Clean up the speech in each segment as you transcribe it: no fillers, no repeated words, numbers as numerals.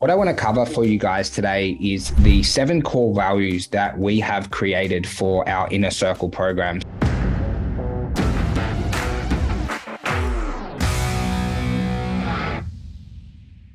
What I want to cover for you guys today is the 7 core values that we have created for our Inner Circle program.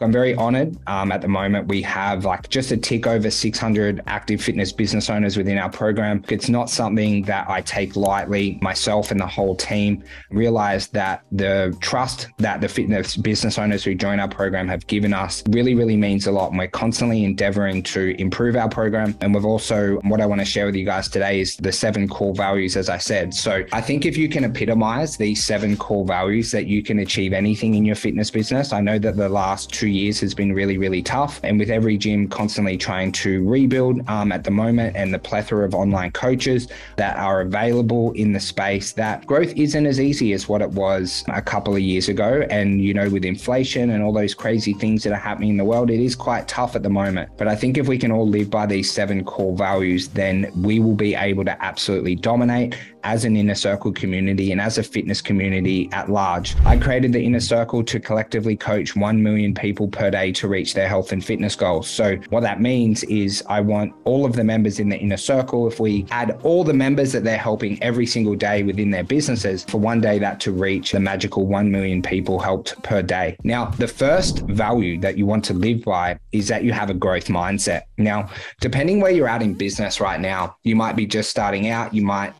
I'm very honored. At the moment, we have just a tick over 600 active fitness business owners within our program. It's not something that I take lightly. Myself and the whole team realize that the trust that the fitness business owners who join our program have given us really, really means a lot. And we're constantly endeavoring to improve our program. And we've also, what I want to share with you guys today is the 7 core values, as I said. So I think if you can epitomize these 7 core values, that you can achieve anything in your fitness business. I know that the last 2 years has been really, really tough. And with every gym constantly trying to rebuild at the moment, and the plethora of online coaches that are available in the space, that growth isn't as easy as what it was a couple of years ago. And, with inflation and all those crazy things that are happening in the world, it is quite tough at the moment. But I think if we can all live by these 7 core values, then we will be able to absolutely dominate as an Inner Circle community and as a fitness community at large. I created the Inner Circle to collectively coach 1 million people per day to reach their health and fitness goals. So what that means is I want all of the members in the Inner Circle, if we add all the members that they're helping every single day within their businesses, for one day that to reach the magical 1 million people helped per day. Now, the first value that you want to live by is that you have a growth mindset. Now, depending where you're at in business right now, you might be just starting out, you might,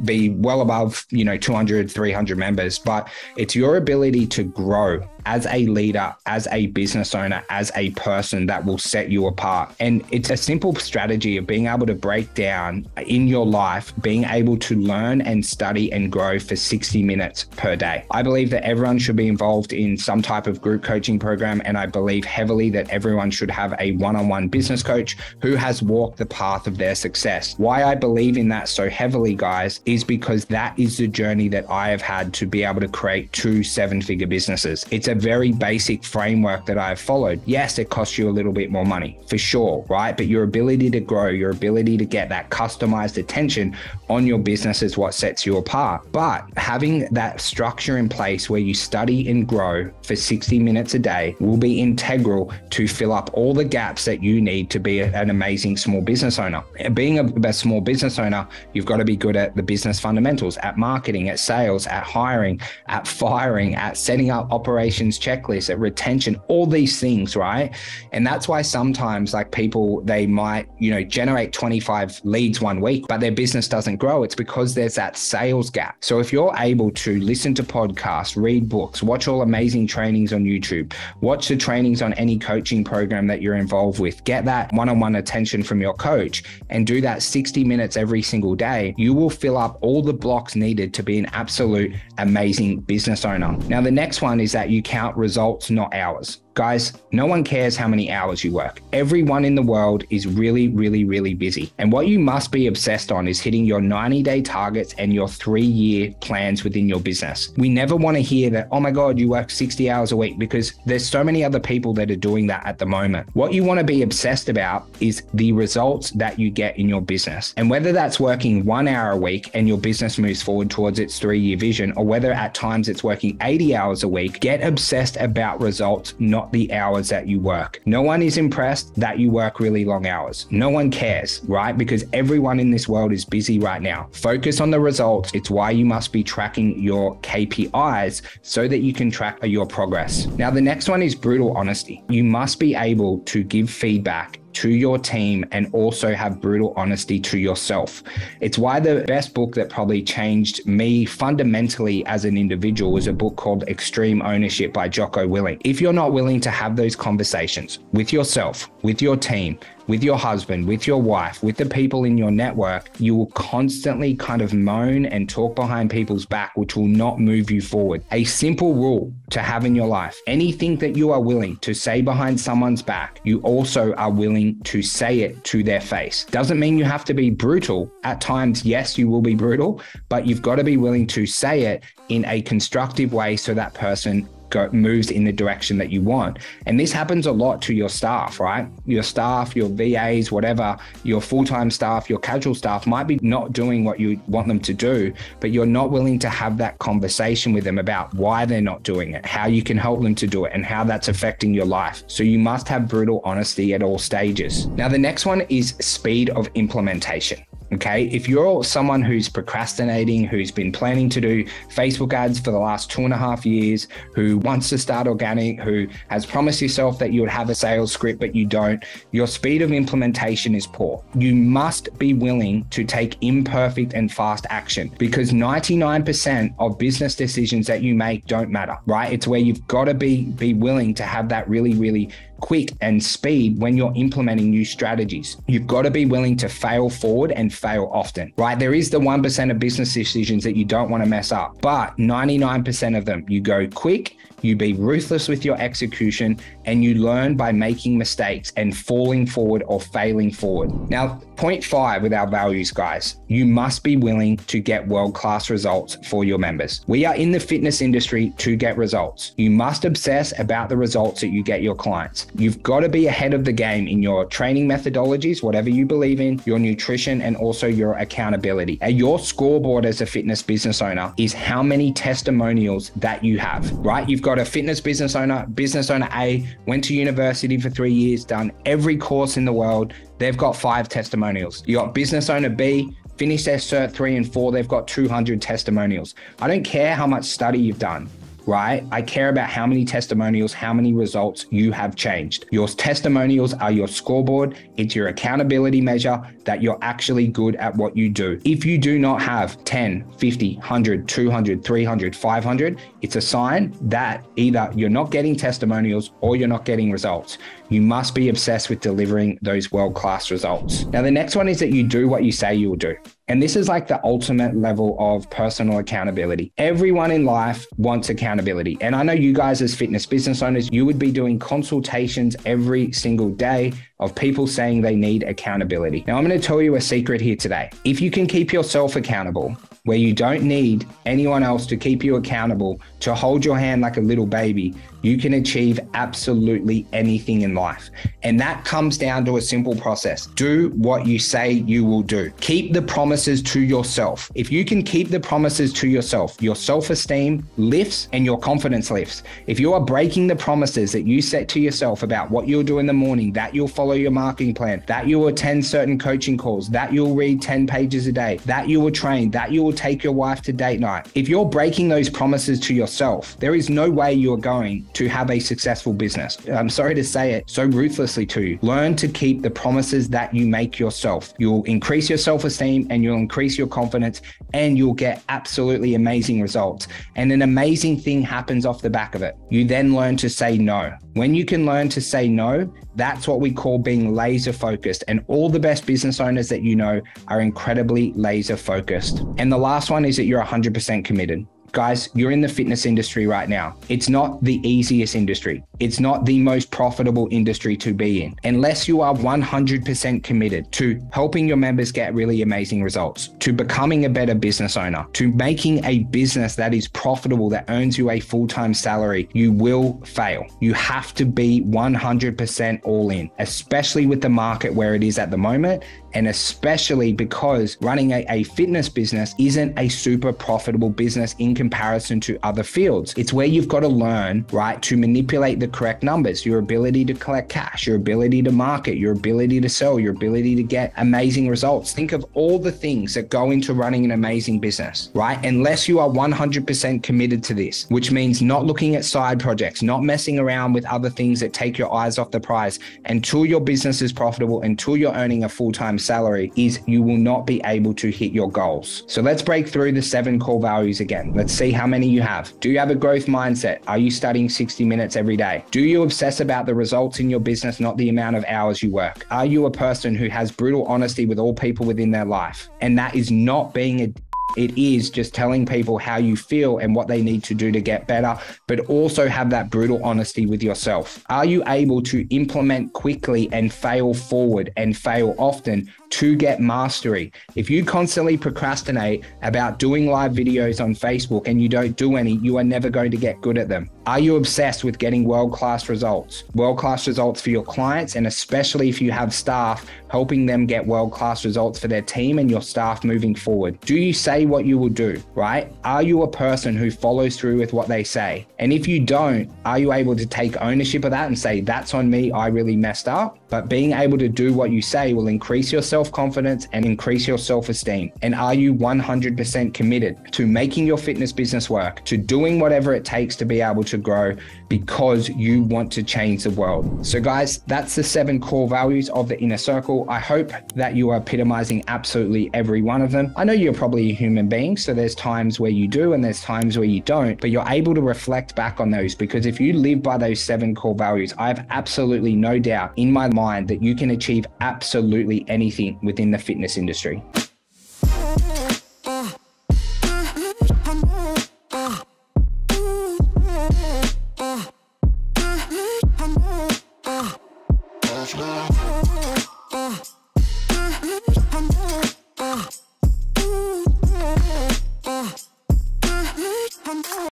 be well above, 200, 300 members, but it's your ability to grow as a leader, as a business owner, as a person that will set you apart. And it's a simple strategy of being able to break down in your life, being able to learn and study and grow for 60 minutes per day. I believe that everyone should be involved in some type of group coaching program. And I believe heavily that everyone should have a one-on-one business coach who has walked the path of their success. Why I believe in that so heavily, guys, is because that is the journey that I have had to be able to create 2 7-figure businesses. It's a very basic framework that I've followed. Yes, it costs you a little bit more money for sure, right? But your ability to grow, your ability to get that customized attention on your business is what sets you apart. But having that structure in place where you study and grow for 60 minutes a day will be integral to fill up all the gaps that you need to be an amazing small business owner. Being a small business owner, you've got to be good at the business fundamentals, at marketing, at sales, at hiring, at firing, at setting up operations checklists, at retention, all these things, right? And that's why sometimes people, they might, generate 25 leads one week, but their business doesn't grow. It's because there's that sales gap. So if you're able to listen to podcasts, read books, watch all amazing trainings on YouTube, watch the trainings on any coaching program that you're involved with, get that one-on-one attention from your coach, and do that 60 minutes every single day, you will fill up all the blocks needed to be an absolute amazing business owner. Now, the next one is that you count results, not hours. Guys, no one cares how many hours you work. Everyone in the world is really, really, really busy. And what you must be obsessed on is hitting your 90-day targets and your 3-year plans within your business. We never want to hear that, oh my God, you work 60 hours a week, because there's so many other people that are doing that at the moment. What you want to be obsessed about is the results that you get in your business. And whether that's working 1 hour a week and your business moves forward towards its 3-year vision, or whether at times it's working 80 hours a week, get obsessed about results, not the hours that you work. No one is impressed that you work really long hours. No one cares, right? Because everyone in this world is busy right now. Focus on the results. It's why you must be tracking your KPIs so that you can track your progress. Now, the next one is brutal honesty. You must be able to give feedback to your team and also have brutal honesty to yourself. It's why the best book that probably changed me fundamentally as an individual was a book called Extreme Ownership by Jocko Willink. If you're not willing to have those conversations with yourself, with your team, with your husband, with your wife, with the people in your network, you will constantly kind of moan and talk behind people's back, which will not move you forward. A simple rule to have in your life: anything that you are willing to say behind someone's back, you also are willing to say it to their face. Doesn't mean you have to be brutal. At times, yes, you will be brutal, but you've got to be willing to say it in a constructive way so that person moves in the direction that you want. And this happens a lot to your staff, right? Your staff, your VAs, whatever, your full-time staff, your casual staff might be not doing what you want them to do, but you're not willing to have that conversation with them about why they're not doing it, how you can help them to do it, and how that's affecting your life. So you must have brutal honesty at all stages. Now, the next one is speed of implementation. Okay, if you're someone who's procrastinating, who's been planning to do Facebook ads for the last 2.5 years, who wants to start organic, who has promised yourself that you would have a sales script, but you don't, your speed of implementation is poor. You must be willing to take imperfect and fast action, because 99% of business decisions that you make don't matter, right? It's where you've got to be willing to have that really quick and speed when you're implementing new strategies. You've got to be willing to fail forward and fail often, right? There is the 1% of business decisions that you don't want to mess up, but 99% of them, you go quick, you be ruthless with your execution, and you learn by making mistakes and falling forward or failing forward. Now, point 5 with our values, guys, you must be willing to get world-class results for your members. We are in the fitness industry to get results. You must obsess about the results that you get your clients. You've got to be ahead of the game in your training methodologies, whatever you believe in, your nutrition, and also your accountability. And your scoreboard as a fitness business owner is how many testimonials that you have, right? You've got a fitness business owner A, went to university for 3 years, done every course in the world. They've got 5 testimonials. You got business owner B, finished their Cert 3 and 4. They've got 200 testimonials. I don't care how much study you've done, right? I care about how many testimonials, how many results you have changed. Your testimonials are your scoreboard. It's your accountability measure that you're actually good at what you do. If you do not have 10, 50, 100, 200, 300, 500, it's a sign that either you're not getting testimonials or you're not getting results. You must be obsessed with delivering those world-class results. Now, the next one is that you do what you say you will do. And this is like the ultimate level of personal accountability. Everyone in life wants accountability. And I know you guys as fitness business owners, you would be doing consultations every single day of people saying they need accountability. Now, I'm going to tell you a secret here today. If you can keep yourself accountable, where you don't need anyone else to keep you accountable, to hold your hand like a little baby, you can achieve absolutely anything in life. And that comes down to a simple process. Do what you say you will do. Keep the promises to yourself. If you can keep the promises to yourself, your self-esteem lifts and your confidence lifts. If you are breaking the promises that you set to yourself about what you'll do in the morning, that you'll follow your marketing plan, that you'll attend certain coaching calls, that you'll read 10 pages a day, that you will train, that you will take your wife to date night. If you're breaking those promises to yourself, there is no way you're going to have a successful business. I'm sorry to say it so ruthlessly to you. Learn to keep the promises that you make yourself. You'll increase your self-esteem and you'll increase your confidence and you'll get absolutely amazing results. And an amazing thing happens off the back of it. You then learn to say no. When you can learn to say no, that's what we call being laser focused. And all the best business owners that you know are incredibly laser focused. And the last one is that you're 100% committed. Guys, you're in the fitness industry right now. It's not the easiest industry. It's not the most profitable industry to be in. Unless you are 100% committed to helping your members get really amazing results, to becoming a better business owner, to making a business that is profitable, that earns you a full-time salary, you will fail. You have to be 100% all in, especially with the market where it is at the moment. And especially because running a fitness business isn't a super profitable business in comparison to other fields. It's where you've got to learn, right, to manipulate the correct numbers, your ability to collect cash, your ability to market, your ability to sell, your ability to get amazing results. Think of all the things that go into running an amazing business, right? Unless you are 100% committed to this, which means not looking at side projects, not messing around with other things that take your eyes off the prize until your business is profitable, until you're earning a full-time salary, is you will not be able to hit your goals. So let's break through the 7 core values again. Let's see how many you have. Do you have a growth mindset? Are you studying 60 minutes every day? Do you obsess about the results in your business, not the amount of hours you work? Are you a person who has brutal honesty with all people within their life? And that is not being a it is just telling people how you feel and what they need to do to get better, but also have that brutal honesty with yourself. Are you able to implement quickly and fail forward and fail often to get mastery. If you constantly procrastinate about doing live videos on Facebook and you don't do any, you are never going to get good at them. Are you obsessed with getting world-class results? World-class results for your clients, and especially if you have staff, helping them get world-class results for their team and your staff moving forward. Do you say what you will do, right? Are you a person who follows through with what they say? And if you don't, are you able to take ownership of that and say, that's on me, I really messed up? But being able to do what you say will increase your self-confidence and increase your self-esteem. And are you 100% committed to making your fitness business work, to doing whatever it takes to be able to grow because you want to change the world? So guys, that's the 7 core values of the Inner Circle. I hope that you are epitomizing absolutely every one of them. I know you're probably a human being, so there's times where you do and there's times where you don't, but you're able to reflect back on those, because if you live by those 7 core values, I have absolutely no doubt in my mind that you can achieve absolutely anything within the fitness industry.